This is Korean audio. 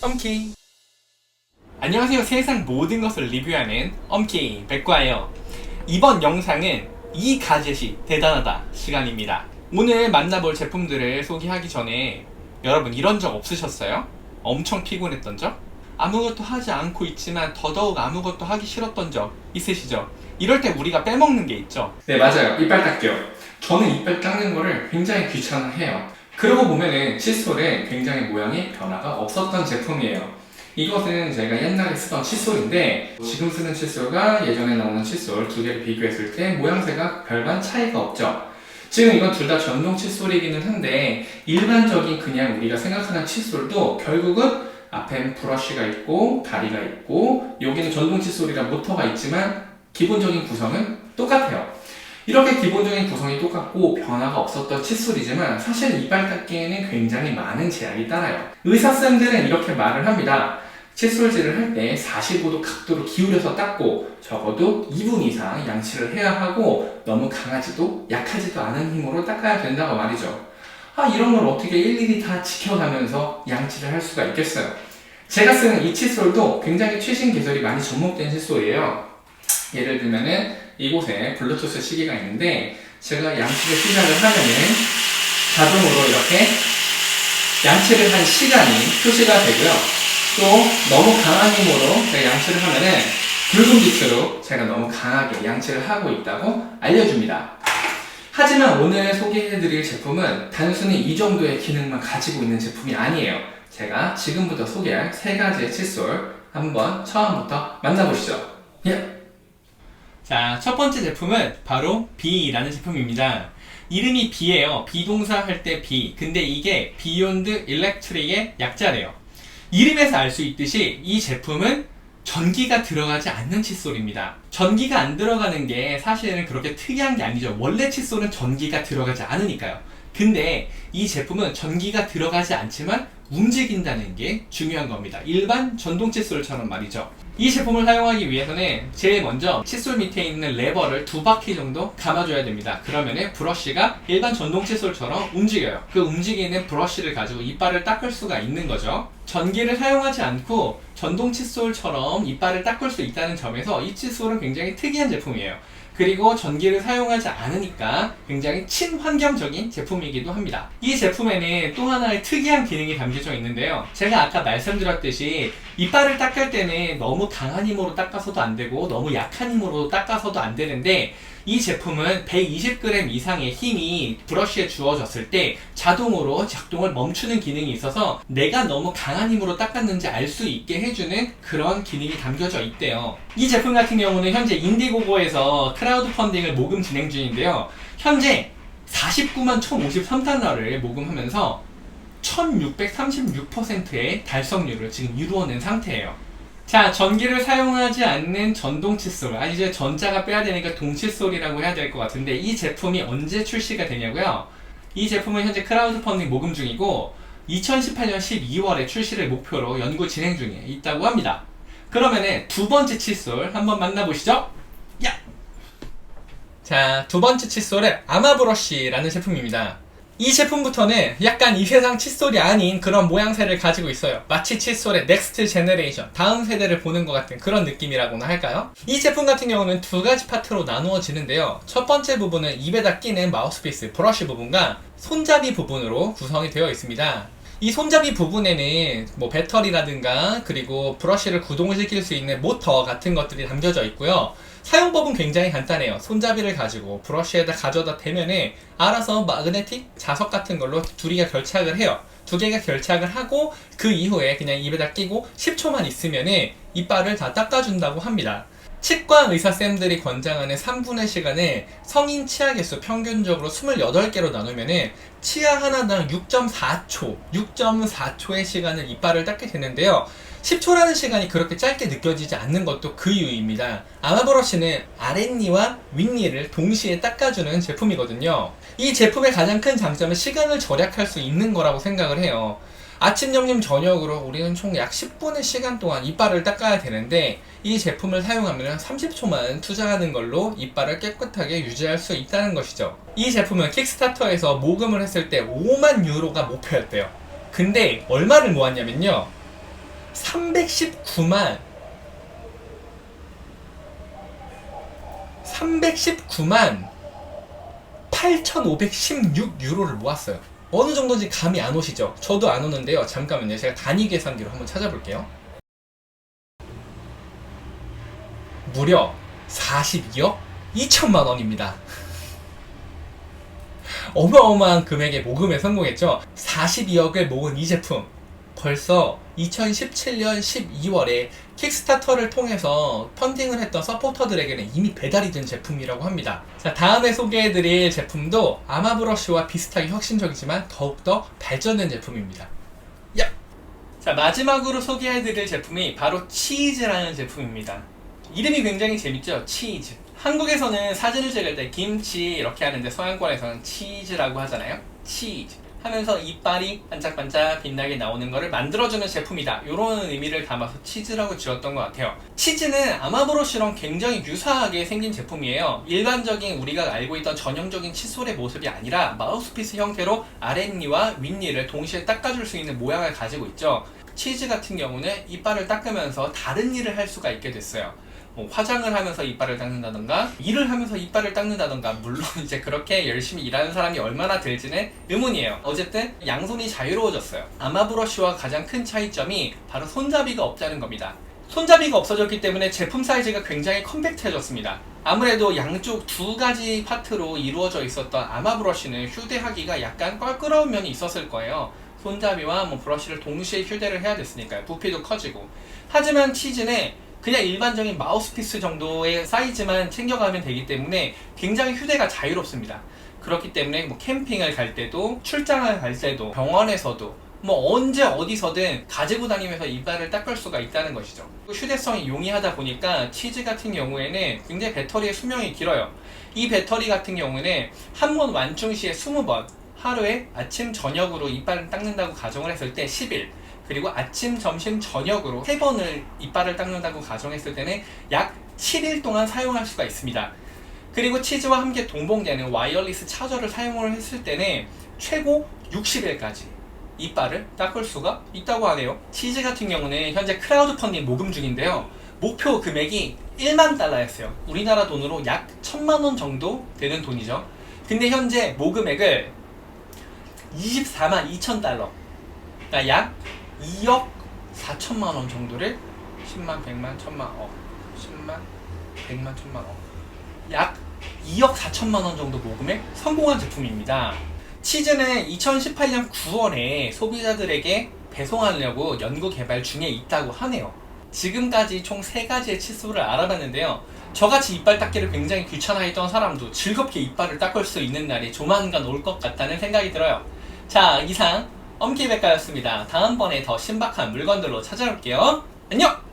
엄키. 안녕하세요. 세상 모든 것을 리뷰하는 엄키 백과예요. 이번 영상은 이 가젯이 대단하다 시간입니다. 오늘 만나볼 제품들을 소개하기 전에 여러분 이런 적 없으셨어요? 엄청 피곤했던 적? 아무것도 하지 않고 있지만 더더욱 아무것도 하기 싫었던 적 있으시죠? 이럴 때 우리가 빼먹는 게 있죠. 네, 맞아요. 이빨 닦기요. 저는 이빨 닦는 거를 굉장히 귀찮아해요. 그러고 보면은 칫솔에 굉장히 모양이 변화가 없었던 제품이에요. 이것은 제가 옛날에 쓰던 칫솔인데 지금 쓰는 칫솔과 예전에 나오는 칫솔 두 개를 비교했을 때 모양새가 별반 차이가 없죠. 지금 이건 둘 다 전동 칫솔이기는 한데 일반적인 그냥 우리가 생각하는 칫솔도 결국은 앞엔 브러쉬가 있고 다리가 있고 여기는 전동 칫솔이라 모터가 있지만 기본적인 구성은 똑같아요. 이렇게 기본적인 구성이 똑같고 변화가 없었던 칫솔이지만 사실 이빨 닦기에는 굉장히 많은 제약이 따라요. 의사쌤들은 이렇게 말을 합니다. 칫솔질을 할 때 45도 각도로 기울여서 닦고 적어도 2분 이상 양치를 해야 하고 너무 강하지도 약하지도 않은 힘으로 닦아야 된다고 말이죠. 이런 걸 어떻게 일일이 다 지켜가면서 양치를 할 수가 있겠어요. 제가 쓰는 이 칫솔도 굉장히 최신 개설이 많이 접목된 칫솔이에요. 예를 들면은 이곳에 블루투스 시계가 있는데 제가 양치를 시작을 하면은 자동으로 이렇게 양치를 한 시간이 표시가 되고요. 또 너무 강한 힘으로 제가 양치를 하면은 붉은 빛으로 제가 너무 강하게 양치를 하고 있다고 알려줍니다. 하지만 오늘 소개해드릴 제품은 단순히 이 정도의 기능만 가지고 있는 제품이 아니에요. 제가 지금부터 소개할 세 가지의 칫솔 한번 처음부터 만나보시죠. 예. 자, 첫 번째 제품은 바로 B라는 제품입니다. 이름이 B예요. 비동사 할 때 B. 근데 이게 비욘드 일렉트릭의 약자래요. 이름에서 알 수 있듯이 이 제품은 전기가 들어가지 않는 칫솔입니다. 전기가 안 들어가는 게 사실은 그렇게 특이한 게 아니죠. 원래 칫솔은 전기가 들어가지 않으니까요. 근데 이 제품은 전기가 들어가지 않지만 움직인다는 게 중요한 겁니다. 일반 전동 칫솔처럼 말이죠. 이 제품을 사용하기 위해서는 제일 먼저 칫솔 밑에 있는 레버를 2바퀴 정도 감아줘야 됩니다. 그러면은 브러쉬가 일반 전동 칫솔처럼 움직여요. 그 움직이는 브러쉬를 가지고 이빨을 닦을 수가 있는 거죠. 전기를 사용하지 않고 전동 칫솔처럼 이빨을 닦을 수 있다는 점에서 이 칫솔은 굉장히 특이한 제품이에요. 그리고 전기를 사용하지 않으니까 굉장히 친환경적인 제품이기도 합니다. 이 제품에는 또 하나의 특이한 기능이 담겨져 있는데요. 제가 아까 말씀드렸듯이 이빨을 닦을 때는 너무 강한 힘으로 닦아서도 안 되고 너무 약한 힘으로 닦아서도 안 되는데 이 제품은 120g 이상의 힘이 브러쉬에 주어졌을 때 자동으로 작동을 멈추는 기능이 있어서 내가 너무 강한 힘으로 닦았는지 알 수 있게 해주는 그런 기능이 담겨져 있대요. 이 제품 같은 경우는 현재 인디고고에서 크라우드 펀딩을 모금 진행 중인데요. 현재 49만 1053달러를 모금하면서 1636%의 달성률을 지금 이루어낸 상태예요. 자, 전기를 사용하지 않는 전동 칫솔. 이제 전자가 빼야 되니까 동칫솔이라고 해야 될 것 같은데 이 제품이 언제 출시가 되냐고요? 이 제품은 현재 크라우드 펀딩 모금 중이고 2018년 12월에 출시를 목표로 연구 진행 중에 있다고 합니다. 그러면은 두 번째 칫솔 한번 만나보시죠. 야! 자, 두 번째 칫솔은 아마브러쉬라는 제품입니다. 이 제품부터는 약간 이 세상 칫솔이 아닌 그런 모양새를 가지고 있어요. 마치 칫솔의 넥스트 제너레이션, 다음 세대를 보는 것 같은 그런 느낌이라고나 할까요? 이 제품 같은 경우는 두 가지 파트로 나누어지는데요. 첫 번째 부분은 입에다 끼는 마우스피스, 브러쉬 부분과 손잡이 부분으로 구성이 되어 있습니다. 이 손잡이 부분에는 뭐 배터리라든가 그리고 브러쉬를 구동을 시킬 수 있는 모터 같은 것들이 담겨져 있고요. 사용법은 굉장히 간단해요. 손잡이를 가지고 브러쉬에다 가져다 대면은 알아서 마그네틱 자석 같은 걸로 두 개가 결착을 해요. 두 개가 결착을 하고 그 이후에 그냥 입에다 끼고 10초만 있으면은 이빨을 다 닦아준다고 합니다. 치과 의사쌤들이 권장하는 3분의 시간을 성인 치아 개수 평균적으로 28개로 나누면은 치아 하나당 6.4초의 시간을 이빨을 닦게 되는데요. 10초라는 시간이 그렇게 짧게 느껴지지 않는 것도 그 이유입니다. 아마브러쉬는 아랫니와 윗니를 동시에 닦아주는 제품이거든요. 이 제품의 가장 큰 장점은 시간을 절약할 수 있는 거라고 생각을 해요. 아침, 점심, 저녁으로 우리는 총 약 10분의 시간 동안 이빨을 닦아야 되는데 이 제품을 사용하면 30초만 투자하는 걸로 이빨을 깨끗하게 유지할 수 있다는 것이죠. 이 제품은 킥스타터에서 모금을 했을 때 5만 유로가 목표였대요. 근데 얼마를 모았냐면요, 319만 8,516유로를 모았어요. 어느 정도인지 감이 안 오시죠? 저도 안 오는데요. 잠깐만요. 제가 단위 계산기로 한번 찾아볼게요. 무려 42억 2천만 원입니다. 어마어마한 금액의 모금에 성공했죠. 42억을 모은 이 제품, 벌써 2017년 12월에 킥스타터를 통해서 펀딩을 했던 서포터들에게는 이미 배달이 된 제품이라고 합니다. 자, 다음에 소개해드릴 제품도 아마브러쉬와 비슷하게 혁신적이지만 더욱더 발전된 제품입니다. 야! 자, 마지막으로 소개해드릴 제품이 바로 치즈라는 제품입니다. 이름이 굉장히 재밌죠? 치즈. 한국에서는 사진을 찍을 때 김치 이렇게 하는데 서양권에서는 치즈라고 하잖아요. 치즈 하면서 이빨이 반짝반짝 빛나게 나오는 거를 만들어주는 제품이다, 이런 의미를 담아서 치즈라고 지었던 것 같아요. 치즈는 아마브러쉬랑 굉장히 유사하게 생긴 제품이에요. 일반적인 우리가 알고 있던 전형적인 칫솔의 모습이 아니라 마우스피스 형태로 아랫니와 윗니를 동시에 닦아줄 수 있는 모양을 가지고 있죠. 치즈 같은 경우는 이빨을 닦으면서 다른 일을 할 수가 있게 됐어요. 화장을 하면서 이빨을 닦는다던가 일을 하면서 이빨을 닦는다던가, 물론 이제 그렇게 열심히 일하는 사람이 얼마나 될지는 의문이에요. 어쨌든 양손이 자유로워졌어요. 아마브러쉬와 가장 큰 차이점이 바로 손잡이가 없다는 겁니다. 손잡이가 없어졌기 때문에 제품 사이즈가 굉장히 컴팩트해졌습니다. 아무래도 양쪽 두 가지 파트로 이루어져 있었던 아마브러쉬는 휴대하기가 약간 껄끄러운 면이 있었을 거예요. 손잡이와 브러쉬를 동시에 휴대를 해야 됐으니까요. 부피도 커지고. 하지만 치즈는 그냥 일반적인 마우스피스 정도의 사이즈만 챙겨가면 되기 때문에 굉장히 휴대가 자유롭습니다. 그렇기 때문에 캠핑을 갈 때도, 출장을 갈 때도, 병원에서도 언제 어디서든 가지고 다니면서 이빨을 닦을 수가 있다는 것이죠. 휴대성이 용이하다 보니까 치즈 같은 경우에는 굉장히 배터리의 수명이 길어요. 이 배터리 같은 경우는 한 번 완충 시에 20번, 하루에 아침 저녁으로 이빨을 닦는다고 가정을 했을 때 10일, 그리고 아침, 점심, 저녁으로 3번을 이빨을 닦는다고 가정했을 때는 약 7일 동안 사용할 수가 있습니다. 그리고 치즈와 함께 동봉되는 와이어리스 차저를 사용을 했을 때는 최고 60일까지 이빨을 닦을 수가 있다고 하네요. 치즈 같은 경우는 현재 크라우드 펀딩 모금 중인데요. 목표 금액이 1만 달러였어요. 우리나라 돈으로 약 1,000만 원 정도 되는 돈이죠. 근데 현재 모금액을 24만 2천 달러, 그러니까 약 2억 4천만 원 정도를 10만, 100만, 1000만, 10만, 100만, 1000만, 약 2억 4천만 원 정도 모금에 성공한 제품입니다. 치즈는 2018년 9월에 소비자들에게 배송하려고 연구 개발 중에 있다고 하네요. 지금까지 총 3가지의 칫솔을 알아봤는데요. 저같이 이빨 닦기를 굉장히 귀찮아했던 사람도 즐겁게 이빨을 닦을 수 있는 날이 조만간 올 것 같다는 생각이 들어요. 자, 이상 엄키백과였습니다. 다음번에 더 신박한 물건들로 찾아올게요. 안녕!